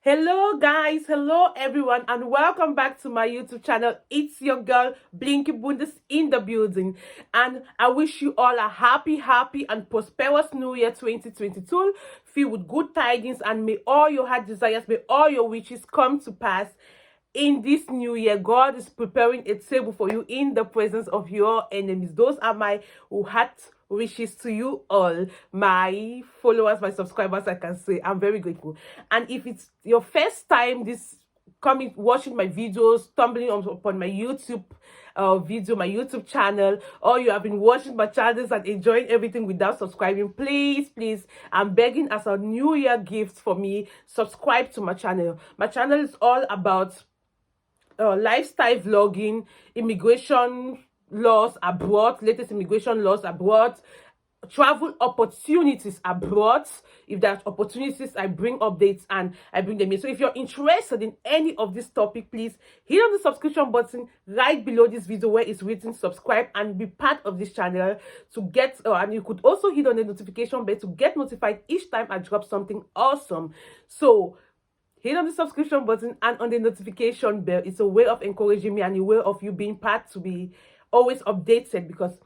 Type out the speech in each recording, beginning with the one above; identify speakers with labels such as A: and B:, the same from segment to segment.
A: Hello guys, hello everyone, and welcome back to my YouTube channel. It's your girl Blinky Bundes in the building, and I wish you all a happy and prosperous new year 2022, filled with good tidings, and may all your heart desires, may all your wishes come to pass. In this new year, God is preparing a table for you in the presence of your enemies. Those are my heart wishes to you all, my followers, my subscribers. I can say I'm very grateful. And if it's your first time watching my videos, stumbling upon my YouTube my YouTube channel, or you have been watching my channels and enjoying everything without subscribing, please, I'm begging as a new year gift for me, subscribe to my channel. My channel is all about lifestyle vlogging, immigration laws abroad, latest immigration laws abroad, travel opportunities abroad. If there's opportunities, I bring updates and I bring them in. So if you're interested in any of this topic, please hit on the subscription button right below this video where it's written subscribe and be part of this channel to get and you could also hit on the notification bell to get notified each time I drop something awesome. So hit on the subscription button and on the notification bell. It's a way of encouraging me and a way of you being part to be always updated, because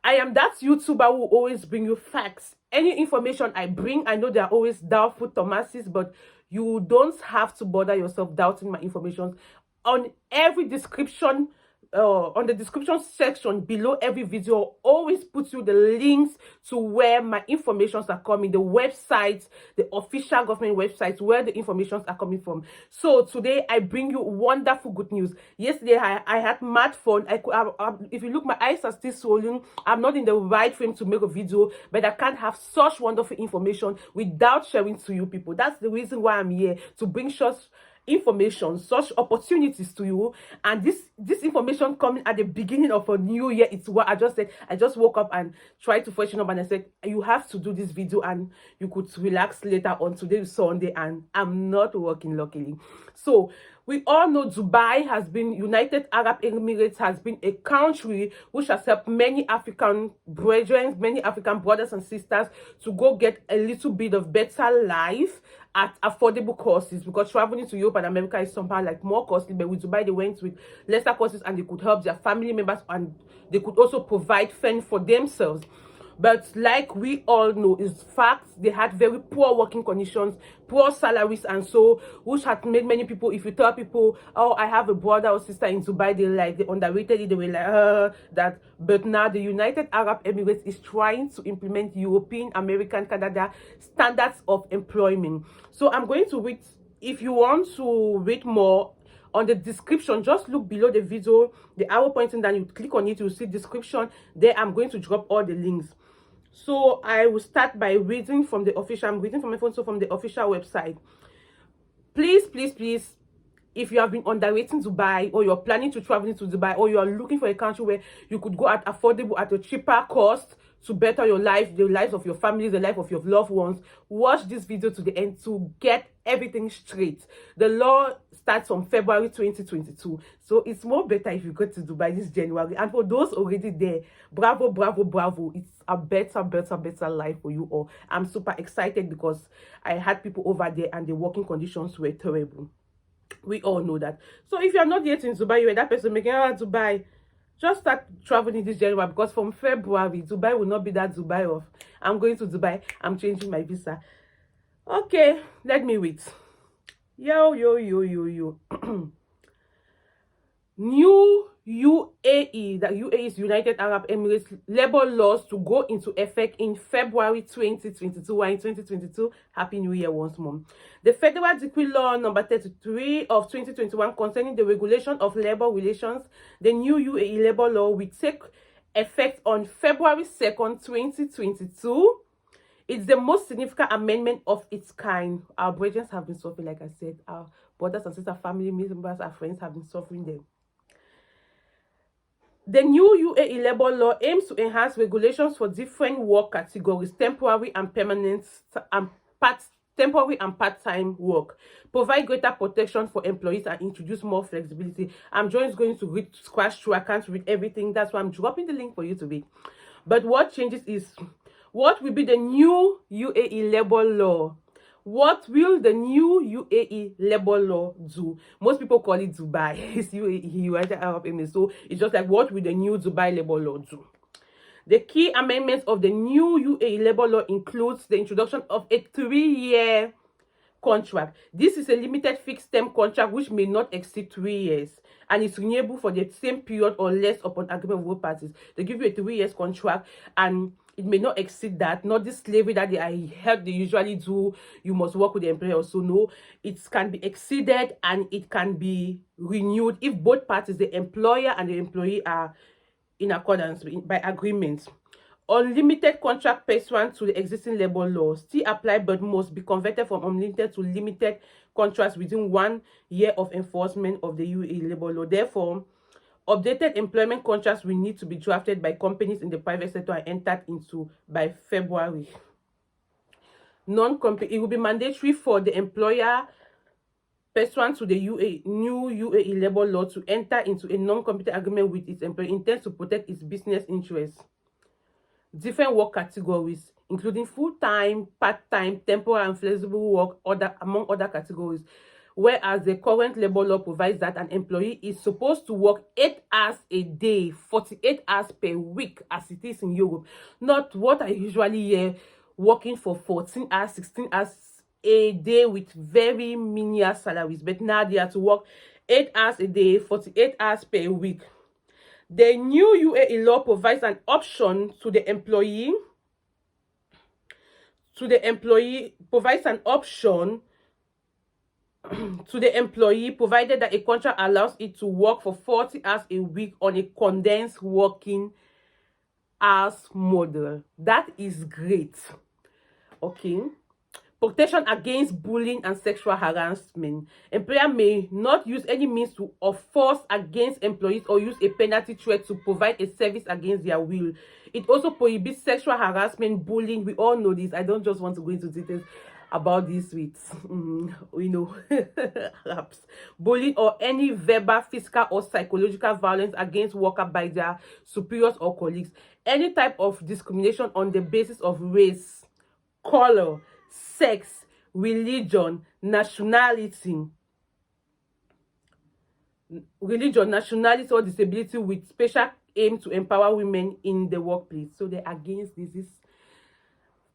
A: I am that YouTuber who always bring you facts. Any information I bring, I know there are always doubtful Thomases, but you don't have to bother yourself doubting my information. On every description, on the description section below every video, always put you the links to where my informations are coming, the websites, the official government websites where the informations are coming from. So today I bring you wonderful good news. Yesterday I had mad fun. If you look, my eyes are still swollen. I'm not in the right frame to make a video, but I can't have such wonderful information without sharing to you people. That's the reason why I'm here, to bring information, such opportunities to you. And this information coming at the beginning of a new year, it's what I just said. I just woke up and tried to freshen up, and I said you have to do this video and you could relax later on. Today is Sunday and I'm not working, luckily. So we all know United Arab Emirates has been a country which has helped many African brethren, many African brothers and sisters to go get a little bit of better life at affordable costs, because traveling to Europe and America is somehow like more costly. But with Dubai, they went with lesser costs and they could help their family members, and they could also provide fend for themselves. But like we all know, is facts, they had very poor working conditions, poor salaries, and so, which had made many people, if you tell people, oh, I have a brother or sister in Dubai, they underrated it, they were like, that. But now the United Arab Emirates is trying to implement European, American, Canada standards of employment. So I'm going to read, if you want to read more, on the description, just look below the video, the arrow pointing down, you click on it, you'll see description there. I'm going to drop all the links. So I will start by reading from the official, I'm reading from my phone, so from the official website. Please, if you have been underrating Dubai, or you're planning to travel into Dubai, or you are looking for a country where you could go at affordable, at a cheaper cost to better your life, the lives of your family, the life of your loved ones, watch this video to the end to get everything straight. The law starts from February 2022, so it's more better if you go to Dubai this January. And for those already there, bravo, it's a better life for you all. I'm super excited because I had people over there and the working conditions were terrible. We all know that. So if you're not yet in Dubai, you're that person making Dubai, just start traveling this January, because from February, Dubai will not be that Dubai of, I'm going to Dubai, I'm changing my visa. Okay, let me wait. Yo. New UAE, that UAE is United Arab Emirates, labor laws to go into effect in February 2022. We're in 2022. Happy New Year once more. The Federal Decree Law number 33 of 2021 concerning the regulation of labor relations, the new UAE labor law, will take effect on February 2nd, 2022. It's the most significant amendment of its kind. Our brethren have been suffering, like I said. Our brothers and sisters, family members, our friends have been suffering them. The new UAE labor law aims to enhance regulations for different work categories, temporary and permanent, and temporary and part-time work, provide greater protection for employees, and introduce more flexibility. I'm just going to read scratch through. I can't read everything. That's why I'm dropping the link for you to read. But what changes is, what will be the new UAE labor law? What will the new UAE Labour law do? Most people call it Dubai. It's UAE, United Arab Emirates. So it's just like, what will the new Dubai Labour law do? The key amendments of the new UAE Labour law includes the introduction of a 3-year contract. This is a limited fixed-term contract which may not exceed 3 years, and it's renewable for the same period or less upon agreement of both parties. They give you a 3 years contract, and it may not exceed that. Not this slavery that I heard they usually do. You must work with the employer also. No, it can be exceeded and it can be renewed if both parties, the employer and the employee, are in accordance by agreement. Unlimited contract pursuant to the existing labor law still apply, but must be converted from unlimited to limited contracts within 1 year of enforcement of the UAE labor law. Therefore, updated employment contracts will need to be drafted by companies in the private sector and entered into by February. It will be mandatory for the employer, pursuant to the new UAE labor law, to enter into a non-compete agreement with its employee intends to protect its business interests. Different work categories, including full-time, part-time, temporary, and flexible work, among other categories. Whereas the current labor law provides that an employee is supposed to work 8 hours a day, 48 hours per week, as it is in Europe. Not what I usually hear, working for 14 hours, 16 hours a day with very menial salaries. But now they have to work 8 hours a day, 48 hours per week. The new UAE law provides an option to the employee. Provides an option to the employee, provided that a contract allows it to work for 40 hours a week on a condensed working hours model. That is great. Okay. Protection against bullying and sexual harassment. Employer may not use any means of force against employees or use a penalty threat to provide a service against their will. It also prohibits sexual harassment, bullying. We all know this. I don't just want to go into details about this with, we know, bullying or any verbal, physical, or psychological violence against workers by their superiors or colleagues. Any type of discrimination on the basis of race, color, sex, religion, nationality, or disability with special aim to empower women in the workplace. So they're against this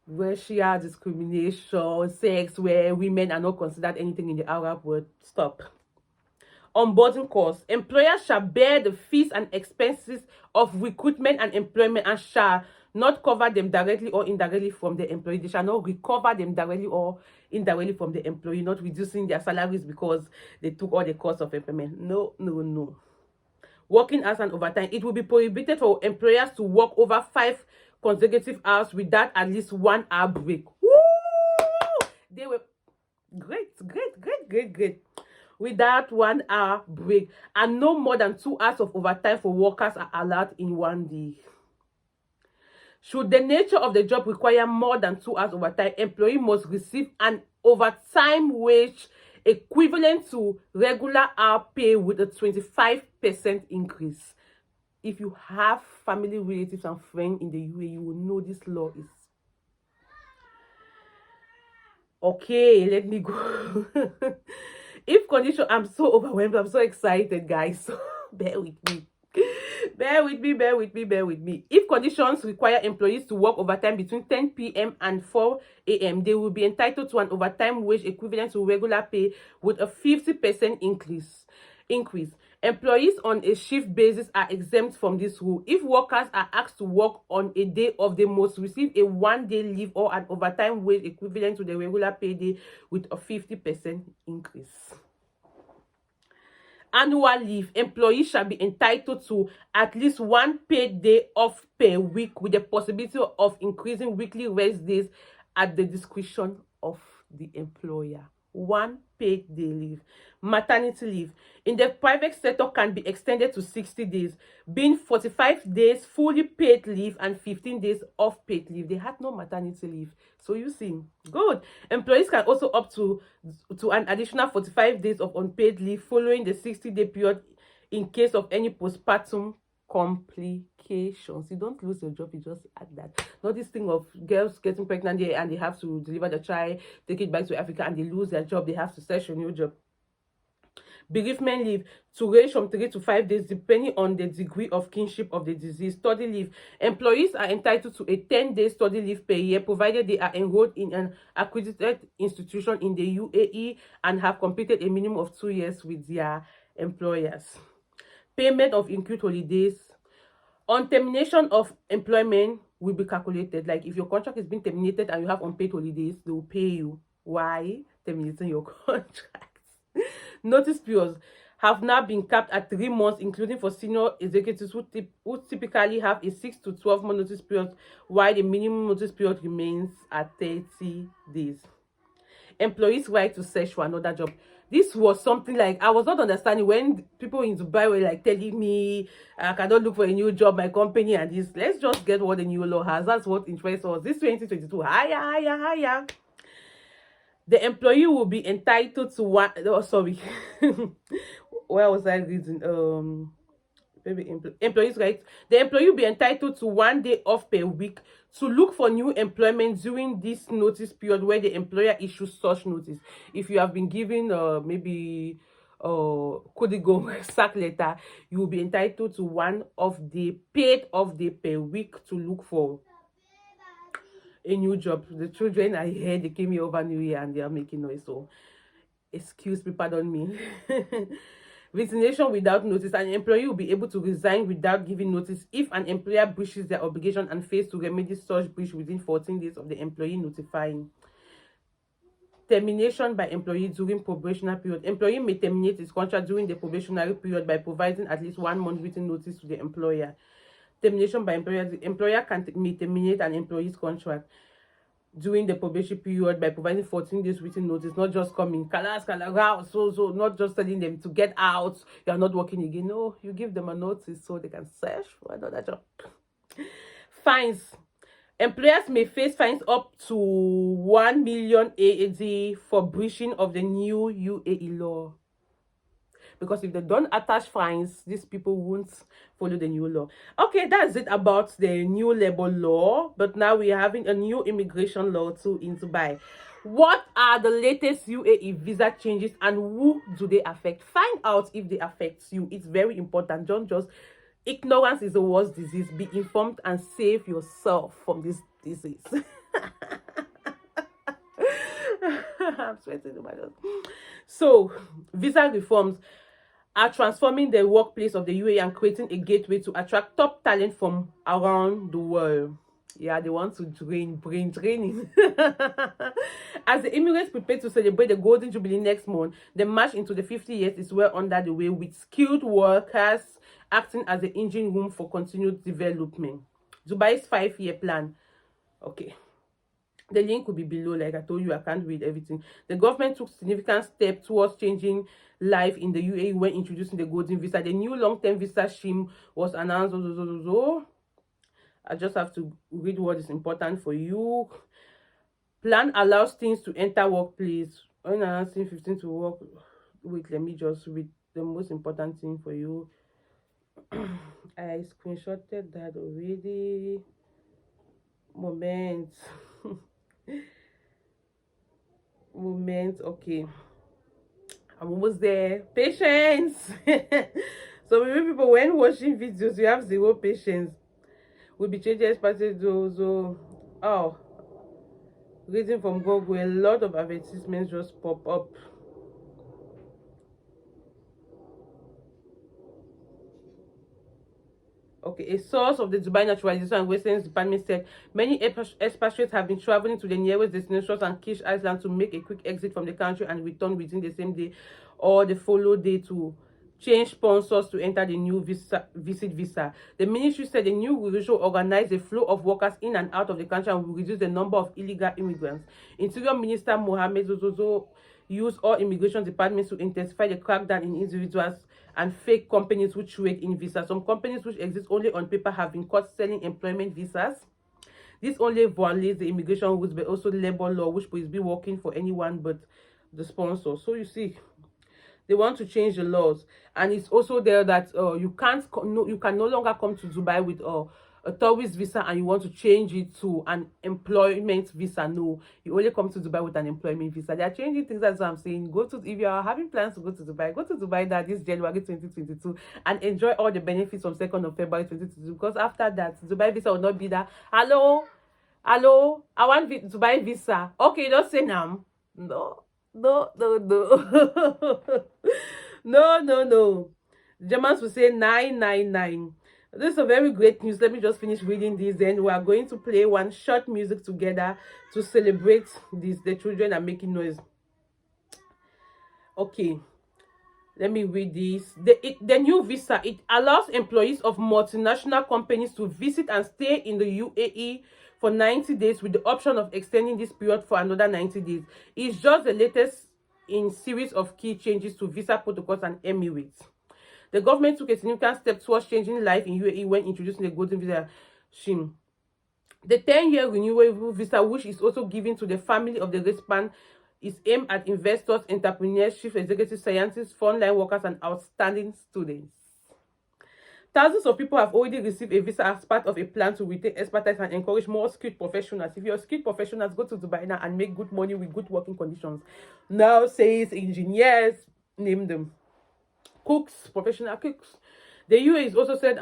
A: racial discrimination, sex, where women are not considered anything in the Arab world. Stop. Onboarding costs. Employers shall bear the fees and expenses of recruitment and employment and shall not cover them directly or indirectly from the employee. They shall not recover them directly or indirectly from the employee, not reducing their salaries because they took all the costs of employment. No, no, no. Working hours and overtime. It will be prohibited for employers to work over 5 consecutive hours without at least 1 hour break. Woo! They were great. Without 1 hour break, and no more than 2 hours of overtime for workers are allowed in 1 day. Should the nature of the job require more than 2 hours overtime, employee must receive an overtime wage equivalent to regular hour pay with a 25% increase. If you have family, relatives, and friends in the UAE, you will know this law is. Okay, let me go. If condition, I'm so overwhelmed, I'm so excited, guys. So bear with me. Bear with me. If conditions require employees to work overtime between 10 p.m. and 4 a.m., they will be entitled to an overtime wage equivalent to regular pay with a 50% increase. Employees on a shift basis are exempt from this rule. If workers are asked to work on a day off, they must receive a 1-day leave or an overtime wage equivalent to the regular pay day with a 50% increase. Annual leave. Employees shall be entitled to at least 1 paid day off per week with the possibility of increasing weekly rest days at the discretion of the employer. 1 paid day leave. Maternity leave in the private sector can be extended to 60 days, being 45 days fully paid leave and 15 days off paid leave. They had no maternity leave. So you see, good. Employees can also opt to an additional 45 days of unpaid leave following the 60-day period in case of any postpartum complications. You don't lose your job, you just add that. Not this thing of girls getting pregnant there and they have to deliver the child, take it back to Africa, and they lose their job, they have to search a new job. Bereavement leave to range from 3 to 5 days depending on the degree of kinship of the disease. Study leave. Employees are entitled to a 10-day study leave per year provided they are enrolled in an accredited institution in the UAE and have completed a minimum of 2 years with their employers. Payment of accrued holidays. On termination of employment will be calculated. Like if your contract is being terminated and you have unpaid holidays, they will pay you. Why? Terminating your contract. Notice periods have now been capped at 3 months, including for senior executives who typically have a 6 to 12 month notice period, while the minimum notice period remains at 30 days. Employees' right to search for another job. This was something like I was not understanding when people in Dubai were like telling me I cannot look for a new job, my company and this. Let's just get what the new law has. That's what interests us. This 2022, higher. The employee will be entitled to one. Oh, sorry. Where was I reading? Maybe employees' rights. The employee will be entitled to 1 day off per week to look for new employment during this notice period where the employer issues such notice. If you have been given maybe could it go sack letter, you will be entitled to 1 paid off day per week to look for a new job. The children I heard they came here over New Year and they are making noise, so excuse me, pardon me. Resignation without notice. An employee will be able to resign without giving notice if an employer breaches their obligation and fails to remedy such breach within 14 days of the employee notifying. Termination by employee during probationary period. Employee may terminate his contract during the probationary period by providing at least 1 month written notice to the employer. Termination by employer. The employer may terminate an employee's contract during the probation period by providing 14 days written notice, not just coming, so not just telling them to get out, you are not working again. No, you give them a notice so they can search for another job. Fines. Employers may face fines up to 1 million AED for breaching of the new UAE law. Because if they don't attach fines, these people won't follow the new law. Okay, that's it about the new labor law. But now we are having a new immigration law too in Dubai. What are the latest UAE visa changes and who do they affect? Find out if they affect you. It's very important. Don't just... Ignorance is the worst disease. Be informed and save yourself from this disease. I'm sweating in my nose. So, visa reforms are transforming the workplace of the UAE and creating a gateway to attract top talent from around the world. Yeah, they want to brain training. As the Emirates prepare to celebrate the Golden Jubilee next month, the march into the 50 years is well under the way, with skilled workers acting as the engine room for continued development. Dubai's 5-year plan. Okay. The link will be below. Like I told you, I can't read everything. The government took significant steps towards changing life in the UAE when introducing the golden visa. The new long-term visa scheme was announced. I just have to read what is important for you. Plan allows teens to enter workplace. When announcing 15 to work. Wait, let me just read the most important thing for you. I screenshotted that already. Moment. Okay, I'm almost there. Patience. So many people, when watching videos, you have 0 patience. We'll be changing passage. Oh, reading from Google, a lot of advertisements just pop up. Okay, a source of the Dubai Naturalization and Residence Department said many expatriates have been traveling to the nearest destinations and Kish Island to make a quick exit from the country and return within the same day or the follow day to change sponsors to enter the new visit visa. The ministry said the new rules will organize the flow of workers in and out of the country and will reduce the number of illegal immigrants. Interior Minister Mohammed Zozozo used all immigration departments to intensify the crackdown in individuals and fake companies who trade in visas. Some companies which exist only on paper have been caught selling employment visas. This only violates the immigration rules, but also labor law, which will be working for anyone but the sponsor. So you see, They want to change the laws, and it's also there that you can no longer come to Dubai with a tourist visa and you want to change it to an employment visa. No, you only come to Dubai with an employment visa. They are changing things. That's what I'm saying. If you are having plans to go to Dubai, go to Dubai that this January 2022 and enjoy all the benefits from 2nd of February 2022, because after that Dubai visa will not be that. Hello, I want Dubai visa. Okay, don't say now. No. No. No. Germans will say 999. This is a very great news. Let me just finish reading this. Then we are going to play one short music together to celebrate this. The children are making noise. Okay. Let me read this. The new visa, it allows employees of multinational companies to visit and stay in the UAE for 90 days with the option of extending this period for another 90 days. It's just the latest in series of key changes to visa protocols and Emirates. The government took a significant step towards changing life in UAE when introducing the golden visa scheme. The 10-year renewable visa, which is also given to the family of the recipient, is aimed at investors, entrepreneurs, chief executive scientists, frontline workers, and outstanding students. Thousands of people have already received a visa as part of a plan to retain expertise and encourage more skilled professionals. If you're skilled professionals, go to Dubai now and make good money with good working conditions. Now, says engineers, name them. Cooks, professional cooks. The UAE is also said,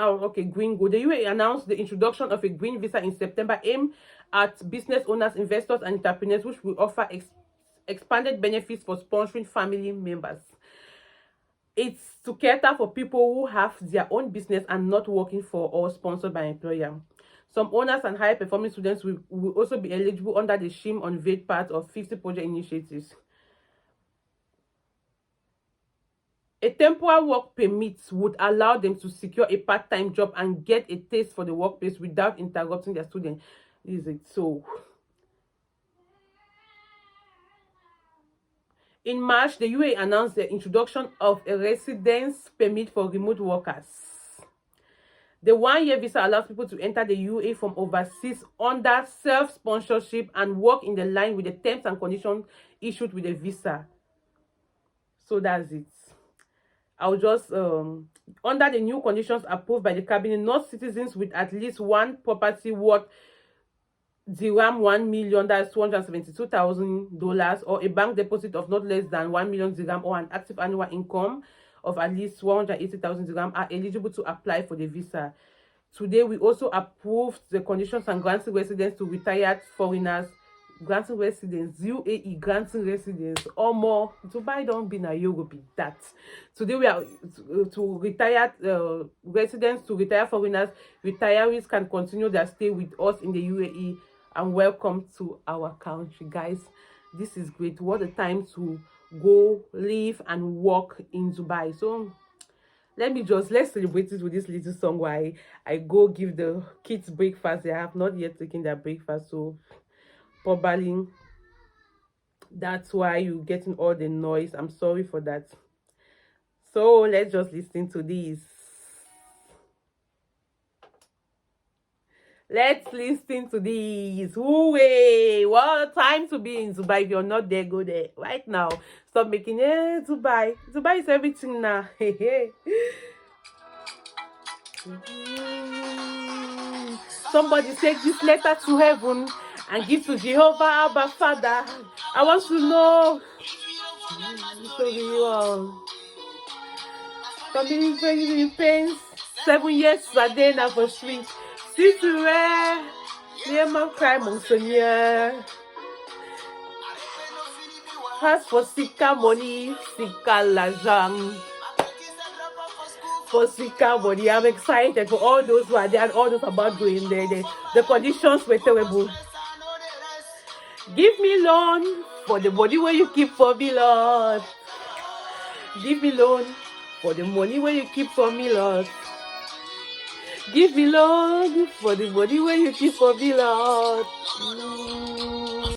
A: green go. The UAE announced the introduction of a green visa in September aimed at business owners, investors, and entrepreneurs, which will offer expanded benefits for sponsoring family members. It's to cater for people who have their own business and not working for or sponsored by an employer. Some owners and high-performing students will also be eligible under the scheme unveiled part of 50 project initiatives. A temporary work permit would allow them to secure a part-time job and get a taste for the workplace without interrupting their student. Is it so? In March, the UAE announced the introduction of a residence permit for remote workers. The 1-year visa allows people to enter the UAE from overseas under self-sponsorship and work in the line with the terms and conditions issued with the visa. So that's it. I'll just, under the new conditions approved by the cabinet, not citizens with at least one property worth dirham 1 million, that's $272,000, or a bank deposit of not less than 1 million dirham, or an active annual income of at least 180,000 dirham are eligible to apply for the visa. Today, we also approved the conditions and granting residence to retired foreigners. Granting residence, UAE granting residence, or more. Dubai don't be na Europe that. Today we are to retired residents, to retired foreigners. Retirees can continue their stay with us in the UAE, and welcome to our country, guys. This is great. What a time to go live and work in Dubai. So let's celebrate it with this little song while I go give the kids breakfast. They have not yet taken their breakfast, so probably that's why you're getting all the noise. I'm sorry for that. So let's just listen to this. Let's listen to this. Ooh, what a time to be in Dubai. If you're not there, go there right now. Stop making Dubai. Dubai is everything now. Somebody take this letter to heaven and give to Jehovah Abba Father. I want to know. So you all. Somebody in pains. 7 years a day now for street. See to where near my cry, Monseigneur. As for Sika money, Sika l'argent. For Sika money, I'm excited for all those who are there and all those about going there. The conditions were terrible. Give me loan for the money where you keep for me, Lord. Give me loan for the money where you keep for me, Lord. Give me loan for the money where you keep for me, Lord.